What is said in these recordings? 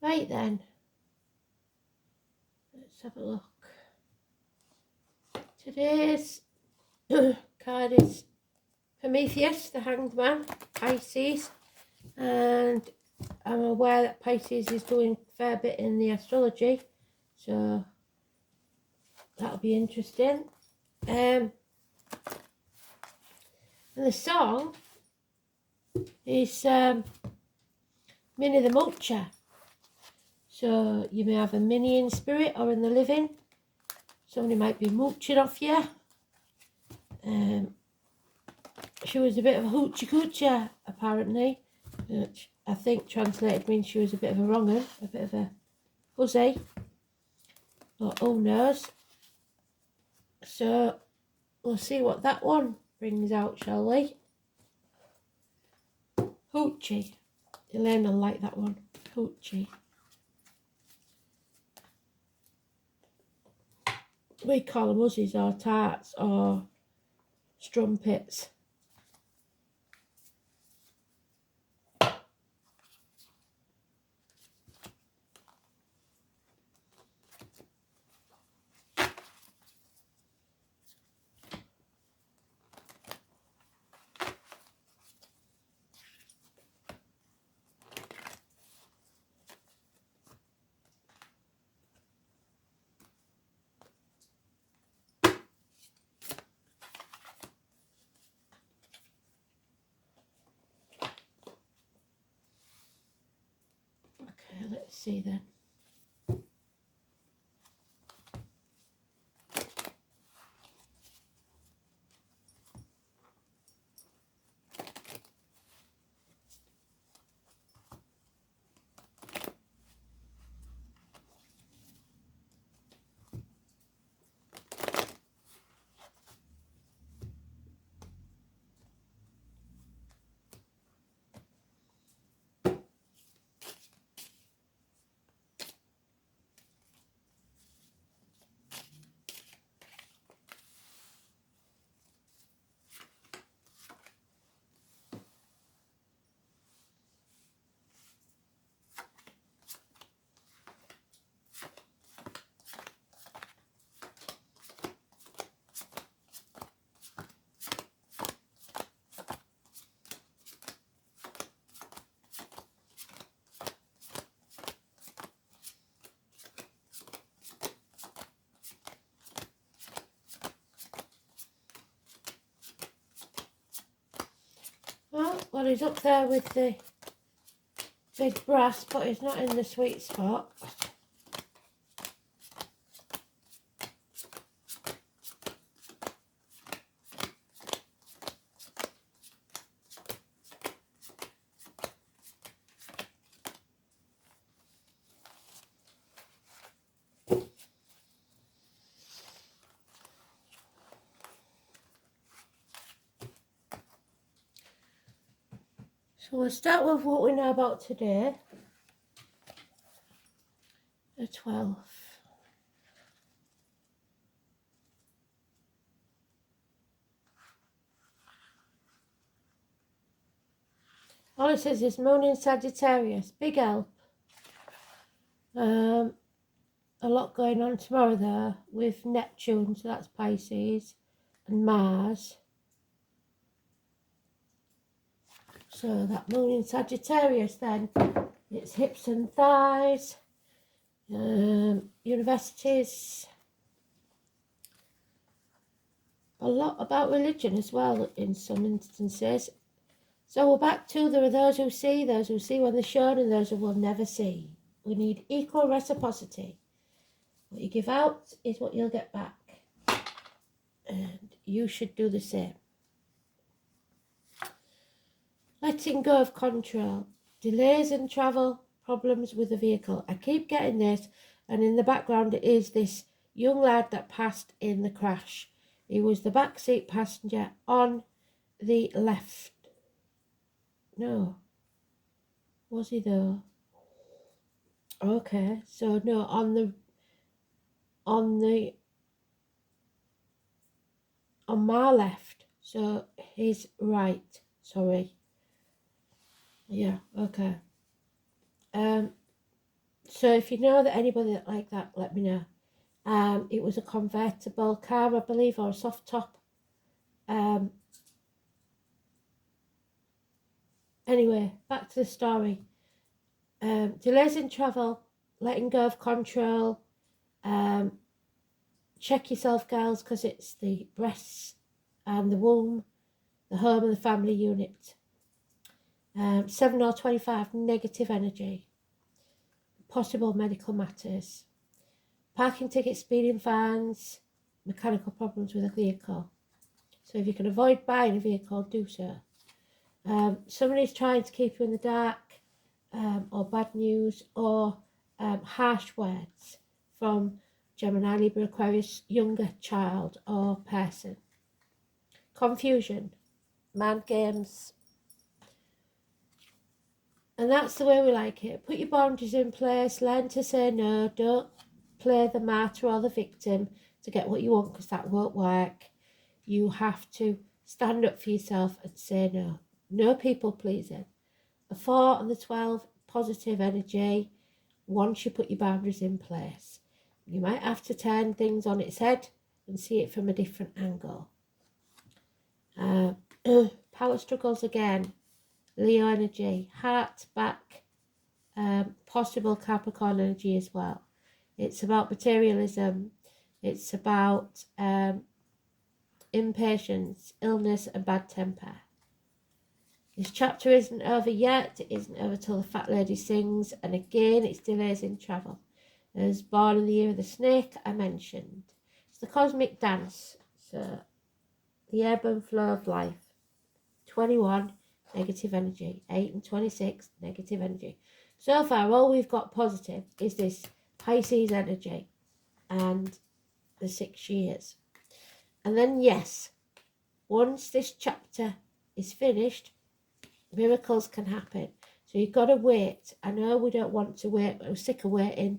Right then, let's have a look. Today's card is Prometheus, the Hanged Man, Pisces, and I'm aware that Pisces is doing a fair bit in the astrology, so that'll be interesting. And the song is Minnie the Mulcher. So you may have a Minnie in spirit or in the living. Somebody might be mulching off you. She was a bit of a hoochie coocher, apparently, which I think translated means she was a bit of a wrong 'un, a bit of a hussy. But who knows? So we'll see what that one brings out, shall we? Hoochie. Elaine will like that one. Hoochie. We call them hussies or tarts or strumpets. Okay, let's see then. Well, he's up there with the big brass, but he's not in the sweet spot. So we'll start with what we know about today, the 12th. All it says is Moon in Sagittarius, big help. A lot going on tomorrow there with Neptune, so that's Pisces, and Mars. So that Moon in Sagittarius then, it's hips and thighs, universities, a lot about religion as well in some instances. So we're back to there are those who see when they're shown and those who will never see. We need equal reciprocity. What you give out is what you'll get back. And you should do the same. Letting go of control. Delays in travel, problems with the vehicle. I keep getting this, and in the background it is this young lad that passed in the crash. He was the backseat passenger on the left. No. Was he though? Okay, so no, on my left, so his right, sorry. Yeah, okay. So if you know that anybody like that, let me know. It was a convertible car, I believe, or a soft top. Anyway, back to the story. Delays in travel, letting go of control. Check yourself, girls, because it's the breasts and the womb, the home and the family unit. 7 or 25, negative energy. Possible medical matters. Parking tickets, speeding fines, mechanical problems with a vehicle. So if you can avoid buying a vehicle, do so. Somebody's trying to keep you in the dark, or bad news, or harsh words from Gemini, Libra, Aquarius, younger child or person. Confusion, mind games. And that's the way we like it. Put your boundaries in place, learn to say no, don't play the martyr or the victim to get what you want, because that won't work. You have to stand up for yourself and say no. No people pleasing. The 4 and the 12, positive energy, once you put your boundaries in place. You might have to turn things on its head and see it from a different angle. Power struggles again. Leo energy, heart, back, possible Capricorn energy as well. It's about materialism. It's about impatience, illness and bad temper. This chapter isn't over yet. It isn't over till the fat lady sings. And again, it's delays in travel. There's born in the year of the snake, I mentioned. It's the cosmic dance. So, the ebb and flow of life. 21, negative energy. 8 and 26, negative energy. So far, all we've got positive is this Pisces energy and the 6 years. And then, yes, once this chapter is finished, miracles can happen. So you've got to wait. I know we don't want to wait, but we're sick of waiting.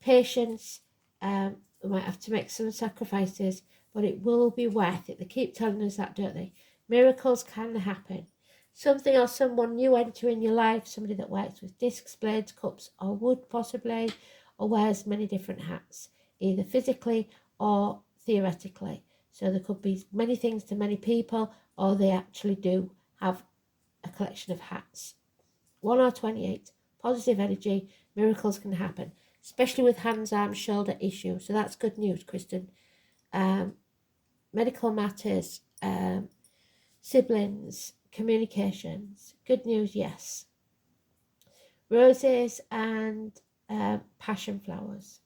Patience. We might have to make some sacrifices, but it will be worth it. They keep telling us that, don't they? Miracles can happen. Something or someone new enter in your life, somebody that works with discs, blades, cups, or wood possibly, or wears many different hats, either physically or theoretically. So there could be many things to many people, or they actually do have a collection of hats. 1 or 28, positive energy, miracles can happen, especially with hands, arms, shoulder issue. So that's good news, Kristen. Medical matters, siblings, communications, good news, yes. Roses and passion flowers.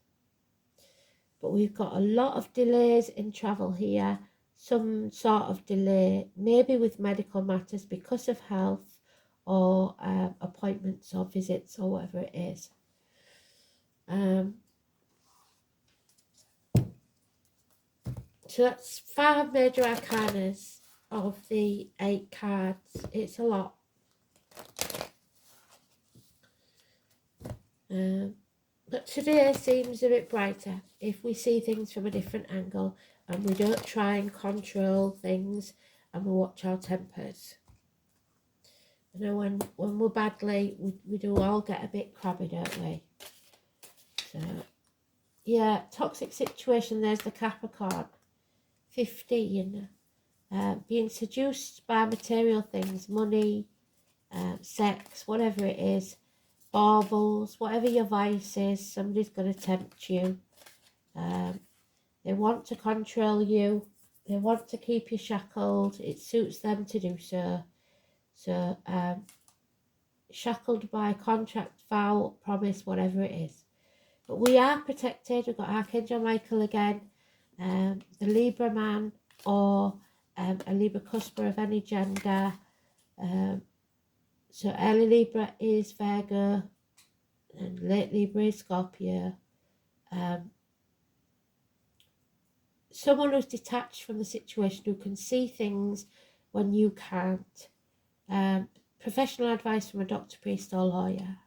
But we've got a lot of delays in travel here. Some sort of delay, maybe with medical matters because of health, or appointments or visits or whatever it is. So that's 5 major arcanas of the 8 cards. It's a lot. But today seems a bit brighter if we see things from a different angle and we don't try and control things and we watch our tempers. You know, when we're badly, we do all get a bit crabby, don't we? So, yeah, toxic situation, there's the Capricorn. 15, being seduced by material things, money, sex, whatever it is, baubles, whatever your vice is, somebody's going to tempt you. They want to control you. They want to keep you shackled. It suits them to do so. So, shackled by contract, vow, promise, whatever it is. But we are protected. We've got Archangel Michael again, the Libra man, or a Libra cusper of any gender. So early Libra is Virgo, and late Libra is Scorpio. Someone who's detached from the situation, who can see things when you can't. Professional advice from a doctor, priest or lawyer.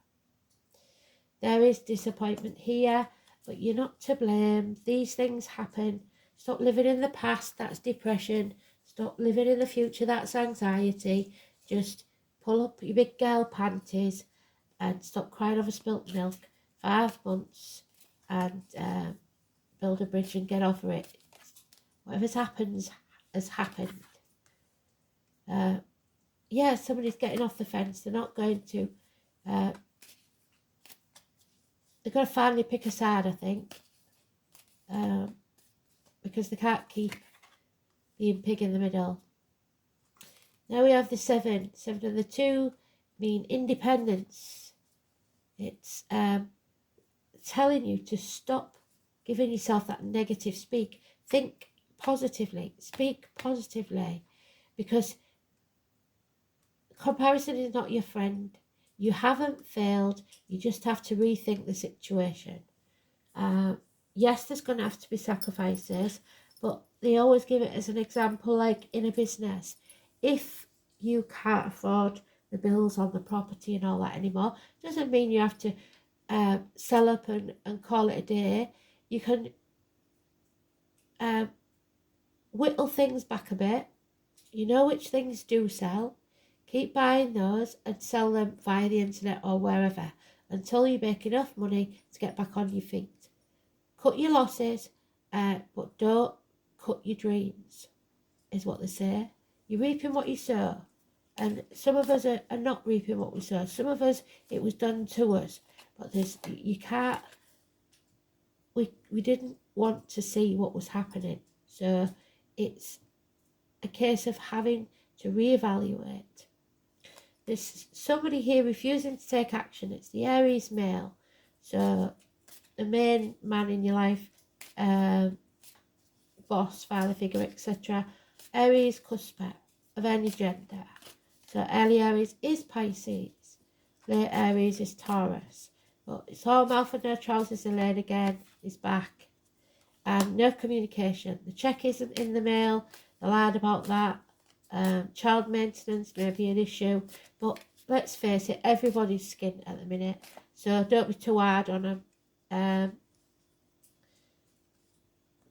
There is disappointment here, but you're not to blame. These things happen. Stop living in the past, that's depression. Stop living in the future, that's anxiety. Just pull up your big girl panties and stop crying over spilt milk. 5 months and build a bridge and get over it. Whatever's happened has happened. Yeah, somebody's getting off the fence. They're not going to. They're going to finally pick a side, I think, because they can't keep being pig in the middle. Now we have the 7. 7 and the 2 mean independence. It's telling you to stop giving yourself that negative speak. Think positively. Speak positively. Because comparison is not your friend. You haven't failed. You just have to rethink the situation. Yes, there's going to have to be sacrifices, but they always give it as an example, like in a business. If you can't afford the bills on the property and all that anymore, doesn't mean you have to sell up and call it a day. You can whittle things back a bit. You know which things do sell. Keep buying those and sell them via the internet or wherever until you make enough money to get back on your feet. Cut your losses, but don't cut your dreams, is what they say. You're reaping what you sow. And some of us are not reaping what we sow. Some of us, it was done to us. But you can't, we didn't want to see what was happening. So it's a case of having to reevaluate. There's somebody here refusing to take action. It's the Aries male. So the main man in your life, boss, father figure, etc. Aries, cusp of any gender. So early Aries is Pisces. Late Aries is Taurus. But it's all mouth and no trousers. Elaine again is back. And no communication. The check isn't in the mail. They lied about that. Child maintenance may be an issue. But let's face it, everybody's skint at the minute. So don't be too hard on them.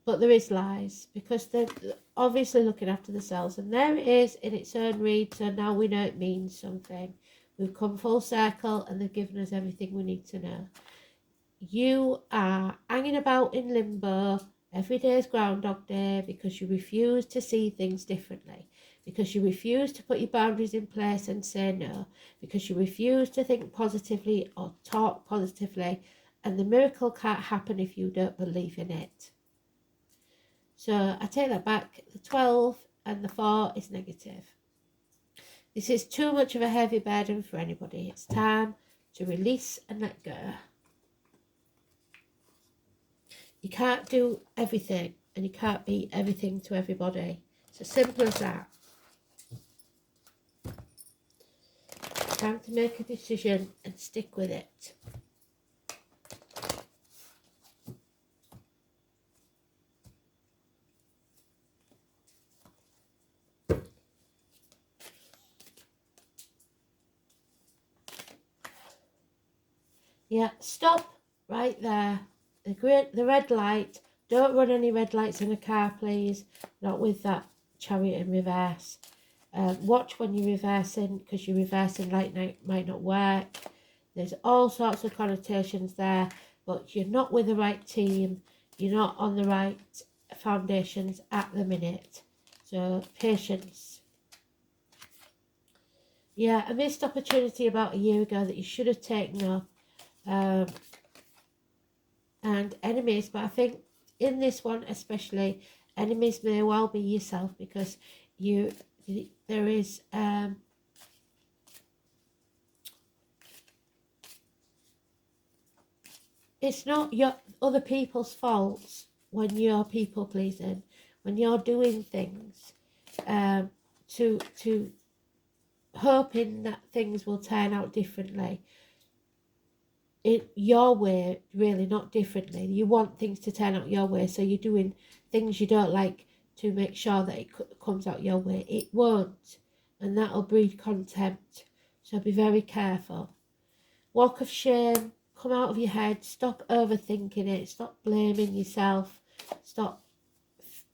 But there is lies, because they're obviously looking after themselves. And there it is in its own read. So now we know it means something. We've come full circle and they've given us everything we need to know. You are hanging about in limbo. Every day is Groundhog Day because you refuse to see things differently. Because you refuse to put your boundaries in place and say no. Because you refuse to think positively or talk positively. And the miracle can't happen if you don't believe in it. So I take that back. The 12 and the 4 is negative. This is too much of a heavy burden for anybody. It's time to release and let go. You can't do everything and you can't be everything to everybody. It's as simple as that. Time to make a decision and stick with it. Yeah, stop right there. The red light. Don't run any red lights in a car, please. Not with that chariot in reverse. Watch when you're reversing, because your reversing light might not work. There's all sorts of connotations there, but you're not with the right team. You're not on the right foundations at the minute. So patience. Yeah, a missed opportunity about a year ago that you should have taken up. And enemies, but I think in this one especially, enemies may well be yourself, because there is it's not your other people's faults when you're people pleasing, when you're doing things to hoping that things will turn out differently. Your way, really, not differently. You want things to turn out your way, so you're doing things you don't like to make sure that it comes out your way. It won't, and that'll breed contempt. So be very careful. Walk of shame. Come out of your head. Stop overthinking it. Stop blaming yourself. Stop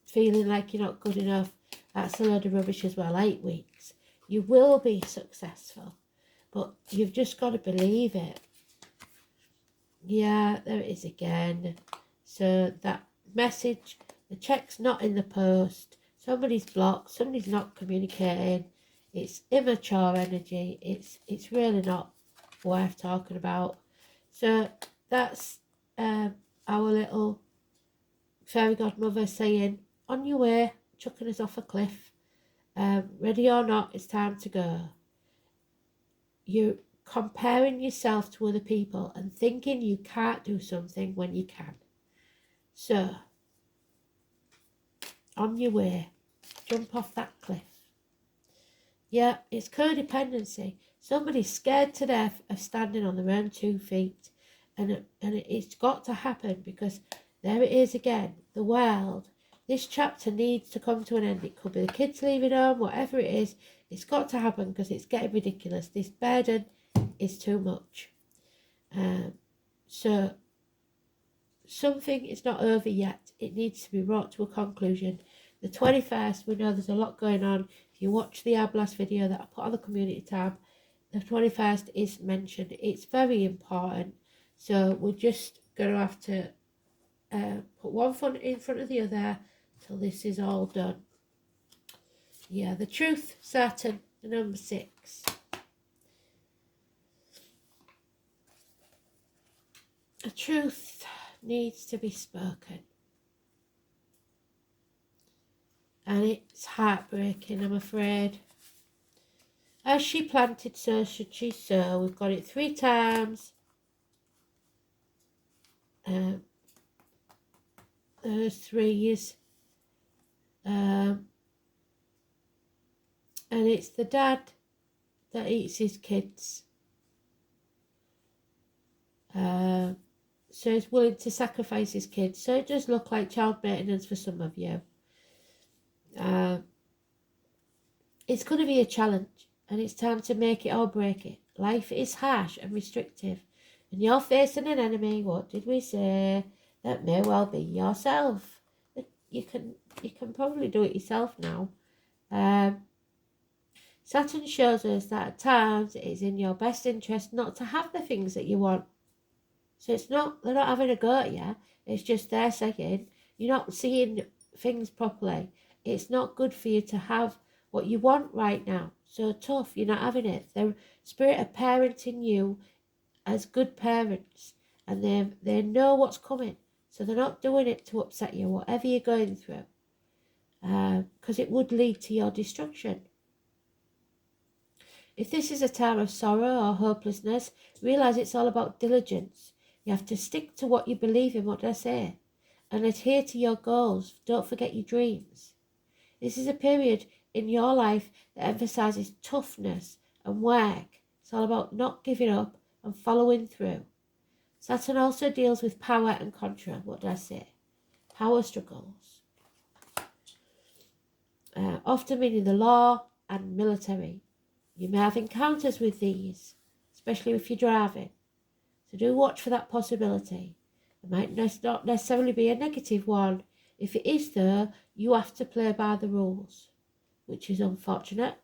feeling like you're not good enough. That's a load of rubbish as well. 8 weeks. You will be successful, but you've just got to believe it. Yeah, there it is again. So that message, the check's not in the post. Somebody's blocked. Somebody's not communicating. It's immature energy. It's really not worth talking about. So that's our little fairy godmother saying, on your way, chucking us off a cliff. Ready or not, it's time to go. You're comparing yourself to other people and thinking you can't do something when you can. So, on your way, jump off that cliff. Yeah, it's codependency. Somebody's scared to death of standing on their own 2 feet. And it's got to happen because there it is again. The world. This chapter needs to come to an end. It could be the kids leaving home, whatever it is. It's got to happen because it's getting ridiculous. This burden is too much. So, something is not over yet. It needs to be brought to a conclusion. The 21st, we know there's a lot going on. If you watch the Ablas video that I put on the community tab, the 21st is mentioned. It's very important. So we're just going to have to put one foot in front of the other till this is all done. Yeah, the truth, Saturn, the number 6. The truth needs to be spoken. And it's heartbreaking, I'm afraid. As she planted, so should she sow. We've got it 3 times. There's 3s. And it's the dad that eats his kids. So he's willing to sacrifice his kids. So it does look like child maintenance for some of you. It's going to be a challenge, and it's time to make it or break it. Life is harsh and restrictive, and you're facing an enemy, what did we say, that may well be yourself. You can probably do it yourself now. Saturn shows us that at times it is in your best interest not to have the things that you want. So they're not having a go at you, it's just they're saying, you're not seeing things properly. It's not good for you to have what you want right now. So tough, you're not having it. The spirit of parenting you as good parents, and they know what's coming. So they're not doing it to upset you, whatever you're going through. Because it would lead to your destruction. If this is a time of sorrow or hopelessness, realise it's all about diligence. You have to stick to what you believe in, what did I say? And adhere to your goals. Don't forget your dreams. This is a period in your life that emphasises toughness and work. It's all about not giving up and following through. Saturn also deals with power and control. What did I say? Power struggles. Often meaning the law and military. You may have encounters with these, especially if you're driving. So do watch for that possibility. It might not necessarily be a negative one. If it is though, you have to play by the rules, which is unfortunate.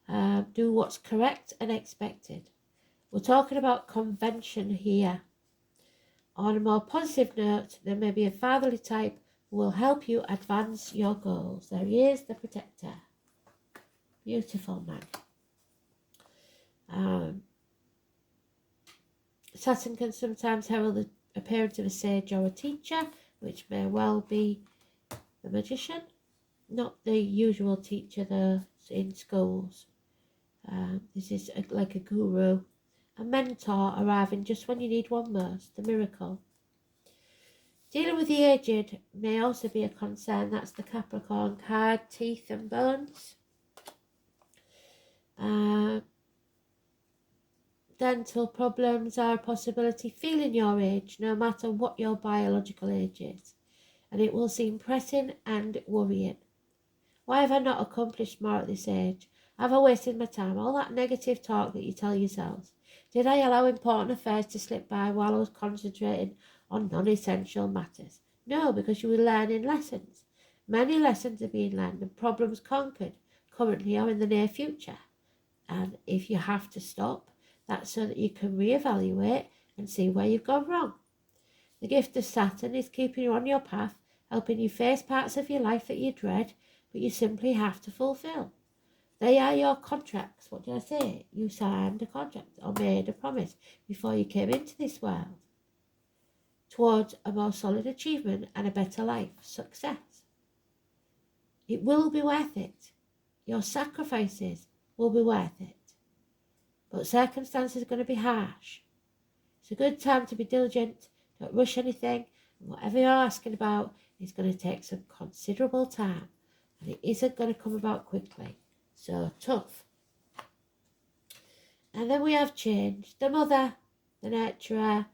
Do what's correct and expected. We're talking about convention here. On a more positive note, there may be a fatherly type who will help you advance your goals. There he is, the protector. Beautiful man. Saturn can sometimes herald the appearance of a sage or a teacher, which may well be the magician. Not the usual teacher though in schools. This is like a guru. A mentor arriving just when you need one most. The miracle. Dealing with the aged may also be a concern. That's the Capricorn card. Teeth and bones. Dental problems are a possibility. Feeling your age, no matter what your biological age is. And it will seem pressing and worrying. Why have I not accomplished more at this age? Have I wasted my time? All that negative talk that you tell yourselves. Did I allow important affairs to slip by while I was concentrating on non-essential matters? No, because you were learning lessons. Many lessons are being learned and problems conquered, currently or in the near future. And if you have to stop, that's so that you can reevaluate and see where you've gone wrong. The gift of Saturn is keeping you on your path, helping you face parts of your life that you dread, but you simply have to fulfill. They are your contracts. What did I say? You signed a contract or made a promise before you came into this world towards a more solid achievement and a better life, success. It will be worth it. Your sacrifices will be worth it. But circumstances are going to be harsh. It's a good time to be diligent, don't rush anything, and whatever you're asking about is going to take some considerable time, and it isn't going to come about quickly. So tough. And then we have change. The mother, the nurturer,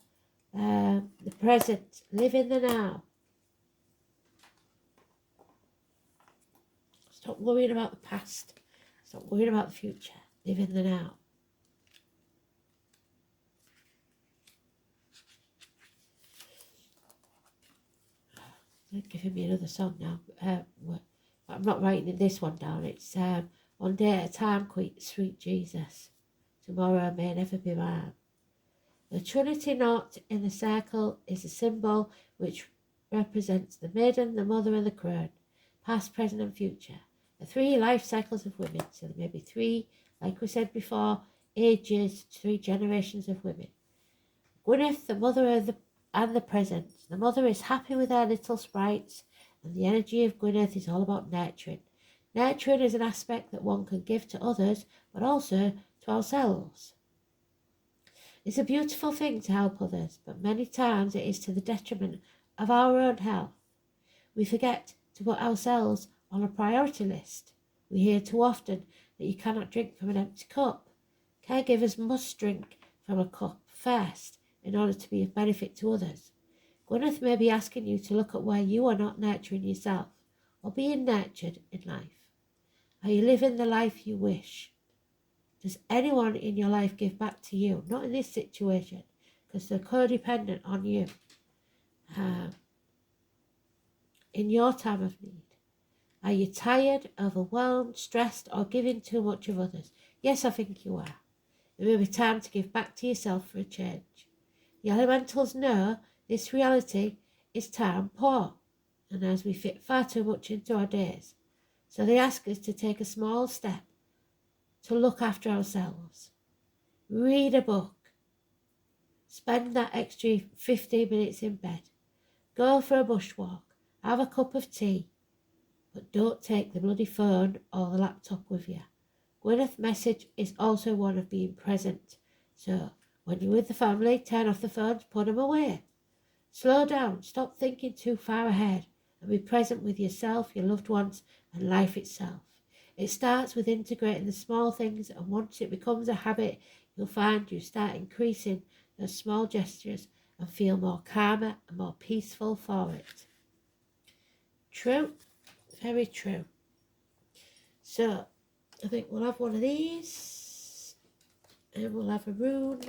the present, live in the now. Stop worrying about the past. Stop worrying about the future. Live in the now. They're giving me another song now. I'm not writing this one down. It's one day at a time, sweet Jesus. Tomorrow may never be mine. The Trinity knot in the circle is a symbol which represents the maiden, the mother, and the crone, past, present, and future. The 3 life cycles of women. So there may be 3, like we said before, ages, 3 generations of women. Gwyneth, the mother and the present. The mother is happy with her little sprites, and the energy of Gwyneth is all about nurturing. Nurturing is an aspect that one can give to others, but also to ourselves. It's a beautiful thing to help others, but many times it is to the detriment of our own health. We forget to put ourselves on a priority list. We hear too often that you cannot drink from an empty cup. Caregivers must drink from a cup first in order to be of benefit to others. Gwyneth may be asking you to look at where you are not nurturing yourself or being nurtured in life. Are you living the life you wish? Does anyone in your life give back to you? Not in this situation, because they're codependent on you. In your time of need. Are you tired, overwhelmed, stressed, or giving too much of others? Yes, I think you are. It may be time to give back to yourself for a change. The elementals know this reality is time poor, and as we fit far too much into our days. So they ask us to take a small step to look after ourselves. Read a book. Spend that extra 15 minutes in bed. Go for a bushwalk. Have a cup of tea. But don't take the bloody phone or the laptop with you. Gwyneth's message is also one of being present. So when you're with the family, turn off the phones, put them away. Slow down, stop thinking too far ahead, and be present with yourself, your loved ones, and life itself. It starts with integrating the small things, and once it becomes a habit, you'll find you start increasing those small gestures and feel more calmer and more peaceful for it. True, very true. So, I think we'll have one of these, and we'll have a rune,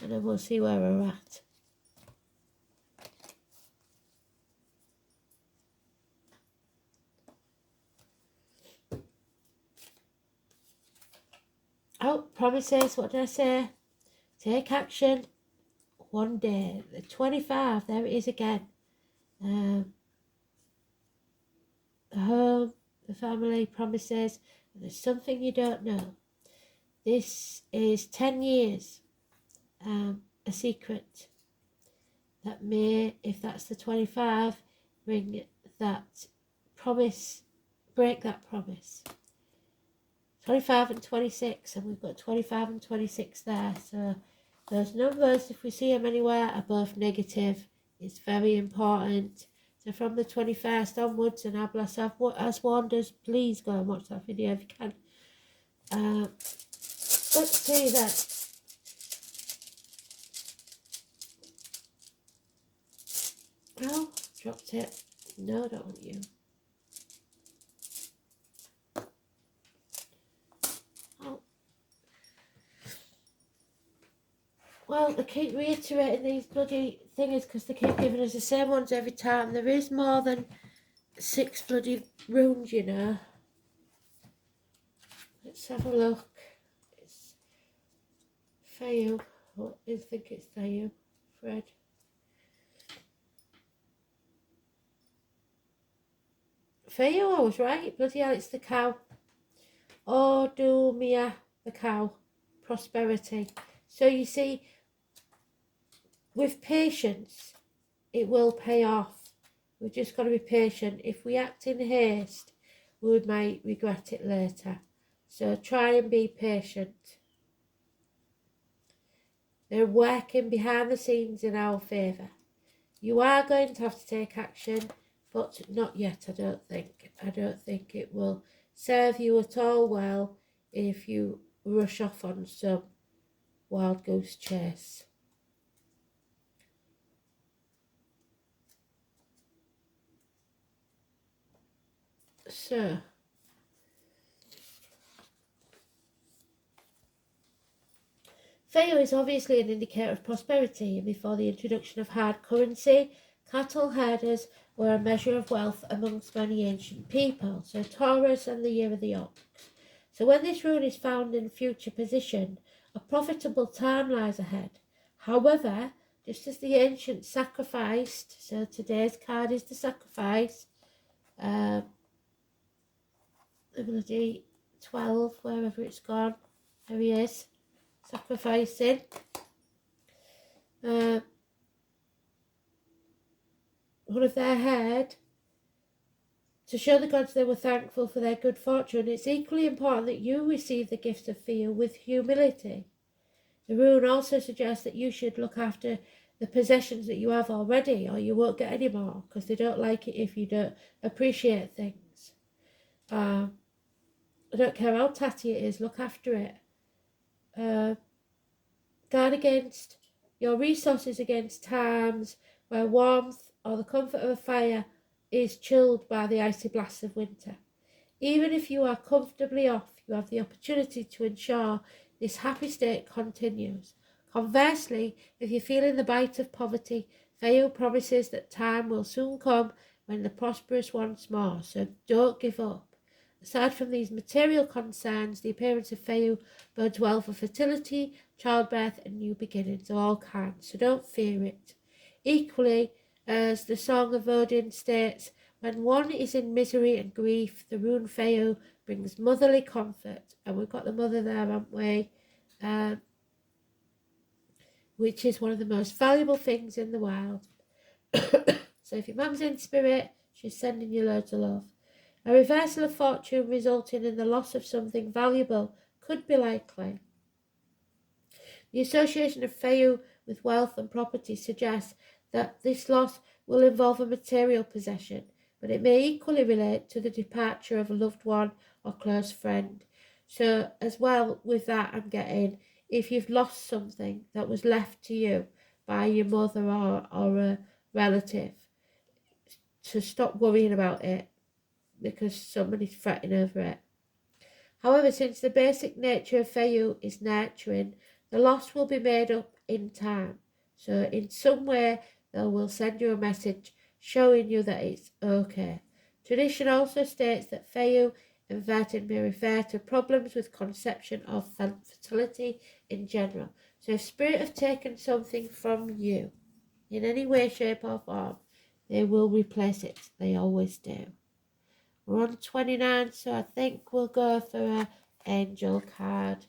and then we'll see where we're at. Oh, promises, what did I say? Take action one day. The 25, there it is again. The home, the family, promises. There's something you don't know. This is 10 years. A secret that may, if that's the 25, bring that promise, break that promise. 25 and 26, and we've got 25 and 26 there. So those numbers, if we see them anywhere, are both negative. It's very important. So from the 21st onwards, and Ablas has warned us, please go and watch that video if you can. Let's see that. Oh, dropped it. No, I don't want you. Oh. Well, they keep reiterating these bloody things because they keep giving us the same ones every time. There is more than 6 bloody runes, you know. Let's have a look. It's for you. Oh, I think it's there, Fred. Theo, I was right. Bloody hell, it's the cow. Oh, do Mia, the cow. Prosperity. So you see, with patience, it will pay off. We've just got to be patient. If we act in haste, we might regret it later. So try and be patient. They're working behind the scenes in our favour. You are going to have to take action, but not yet, I don't think. I don't think it will serve you at all well if you rush off on some wild goose chase. So, Feo is obviously an indicator of prosperity, and before the introduction of hard currency, cattle herders were a measure of wealth amongst many ancient people. So Taurus and the year of the ox. So when this rune is found in future position, a profitable time lies ahead. However, just as the ancients sacrificed, so today's card is the sacrifice, the bloody 12, wherever it's gone, there he is, sacrificing. One of their head to show the gods they were thankful for their good fortune. It's equally important that you receive the gift of fear with humility. The rune also suggests that you should look after the possessions that you have already, or you won't get any more, because they don't like it if you don't appreciate things. I don't care how tatty it is, look after it. Guard against your resources against times where warmth or the comfort of a fire is chilled by the icy blasts of winter. Even if you are comfortably off, you have the opportunity to ensure this happy state continues. Conversely, if you're feeling the bite of poverty, Feo promises that time will soon come when the prosperous once more, so don't give up. Aside from these material concerns, the appearance of Feo bodes well for fertility, childbirth and new beginnings of all kinds, so don't fear it. Equally, as the Song of Odin states, when one is in misery and grief, the rune Feo brings motherly comfort. And we've got the mother there, haven't we? Which is one of the most valuable things in the world. So if your mum's in spirit, she's sending you loads of love. A reversal of fortune resulting in the loss of something valuable could be likely. The association of Feo with wealth and property suggests that this loss will involve a material possession, but it may equally relate to the departure of a loved one or close friend. So as well with that, I'm getting, if you've lost something that was left to you by your mother or a relative, to stop worrying about it because somebody's fretting over it. However, since the basic nature of Feo is nurturing, the loss will be made up in time. So in some way, they will send you a message showing you that it's okay. Tradition also states that Feo inverted may refer to problems with conception of fertility in general. So if spirit have taken something from you in any way, shape or form, they will replace it. They always do. We're on 29, so I think we'll go for an angel card.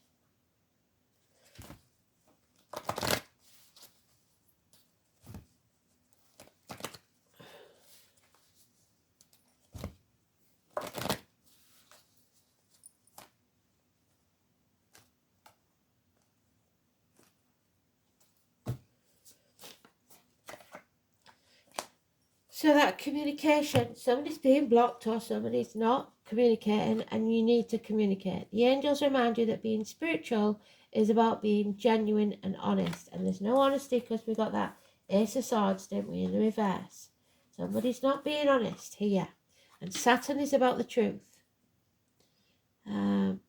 So that communication, somebody's being blocked or somebody's not communicating and you need to communicate. The angels remind you that being spiritual is about being genuine and honest. And there's no honesty because we got that Ace of Swords, didn't we, in the reverse. Somebody's not being honest here. And Saturn is about the truth. When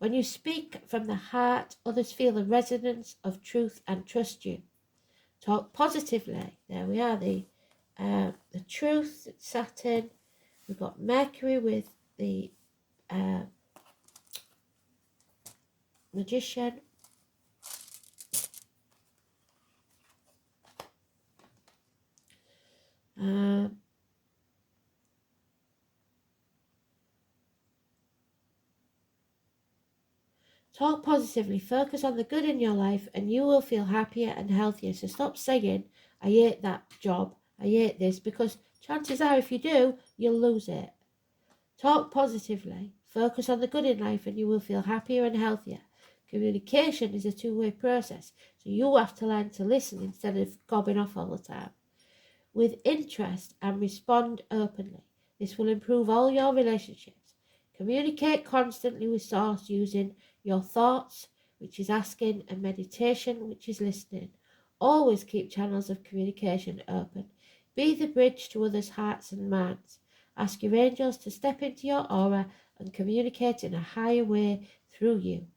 you speak from the heart, others feel the resonance of truth and trust you. Talk positively. There we are, the truth, Saturn. We've got Mercury with the Magician. Talk positively, focus on the good in your life, and you will feel happier and healthier. So stop saying, I hate that job, I hate this, because chances are if you do, you'll lose it. Talk positively, focus on the good in life, and you will feel happier and healthier. Communication is a two-way process, so you have to learn to listen instead of gobbing off all the time. With interest and respond openly. This will improve all your relationships. Communicate constantly with source using your thoughts, which is asking, and meditation, which is listening. Always keep channels of communication open. Be the bridge to others' hearts and minds. Ask your angels to step into your aura and communicate in a higher way through you.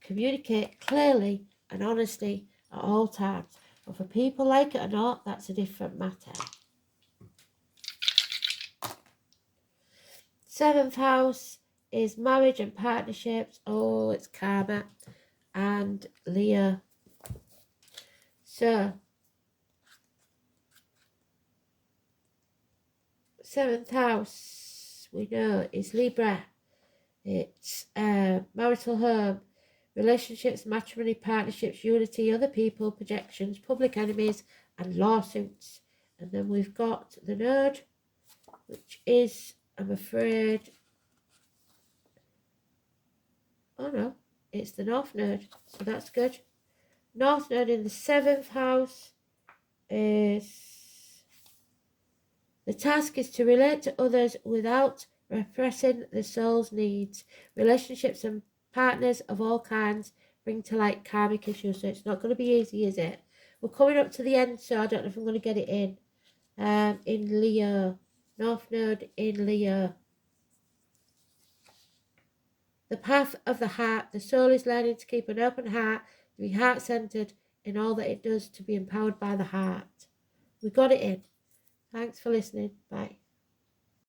Communicate clearly and honestly at all times. But for people like it or not, that's a different matter. 7th house is marriage and partnerships. Oh, it's karma and Leo. So, 7th house, we know, is Libra. It's marital home, relationships, matrimony, partnerships, unity, other people, projections, public enemies, and lawsuits. And then we've got the node, which is, I'm afraid, oh no, it's the North Node, so that's good. North Node in the 7th house is, the task is to relate to others without repressing the soul's needs. Relationships and partners of all kinds bring to light karmic issues, so it's not going to be easy, is it? We're coming up to the end, so I don't know if I'm going to get it in. In Leo, North Node in Leo. The path of the heart. The soul is learning to keep an open heart, to be heart-centered in all that it does, to be empowered by the heart. We got it in. Thanks for listening. Bye.